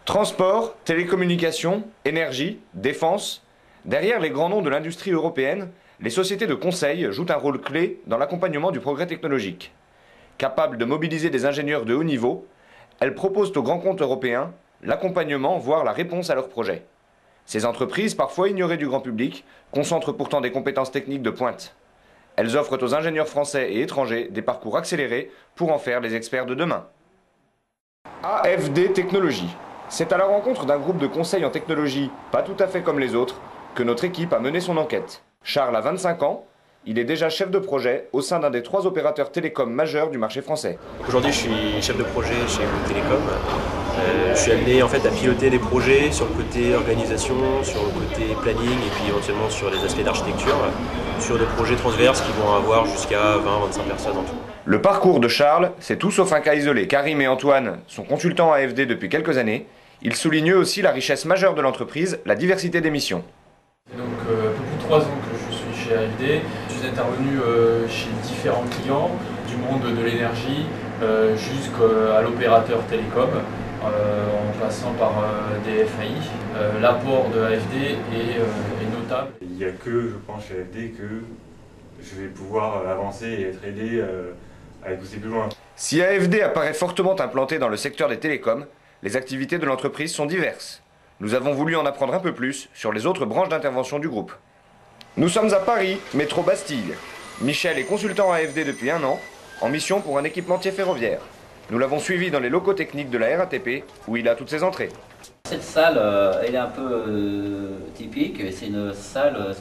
Transport, télécommunications, énergie, défense. Derrière les grands noms de l'industrie européenne, les sociétés de conseil jouent un rôle clé dans l'accompagnement du progrès technologique. Capables de mobiliser des ingénieurs de haut niveau, elles proposent aux grands comptes européens l'accompagnement, voire la réponse à leurs projets. Ces entreprises, parfois ignorées du grand public, concentrent pourtant des compétences techniques de pointe. Elles offrent aux ingénieurs français et étrangers des parcours accélérés pour en faire les experts de demain. AFD Technologies. C'est à la rencontre d'un groupe de conseil en technologie, pas tout à fait comme les autres, que notre équipe a mené son enquête. Charles a 25 ans, il est déjà chef de projet au sein d'un des 3 opérateurs télécoms majeurs du marché français. Aujourd'hui, je suis chef de projet chez Bouygues Télécom. Je suis amené en fait à piloter des projets sur le côté organisation, sur le côté planning et puis éventuellement sur les aspects d'architecture, sur des projets transverses qui vont avoir jusqu'à 20-25 personnes en tout. Le parcours de Charles, c'est tout sauf un cas isolé. Karim et Antoine sont consultants AFD depuis quelques années. Ils soulignent eux aussi la richesse majeure de l'entreprise, la diversité des missions. Donc un peu plus de 3 ans que je suis chez AFD. Je suis intervenu chez différents clients, du monde de l'énergie jusqu'à l'opérateur télécom, en passant par des FAI. L'apport de AFD est notable. Il n'y a que, je pense, chez AFD que je vais pouvoir avancer et être aidé à pousser plus loin. Si AFD apparaît fortement implanté dans le secteur des télécoms, les activités de l'entreprise sont diverses. Nous avons voulu en apprendre un peu plus sur les autres branches d'intervention du groupe. Nous sommes à Paris, métro Bastille. Michel est consultant AFD depuis 1 an, en mission pour un équipementier ferroviaire. Nous l'avons suivi dans les locaux techniques de la RATP, où il a toutes ses entrées. Cette salle, elle est un peu typique, c'est une salle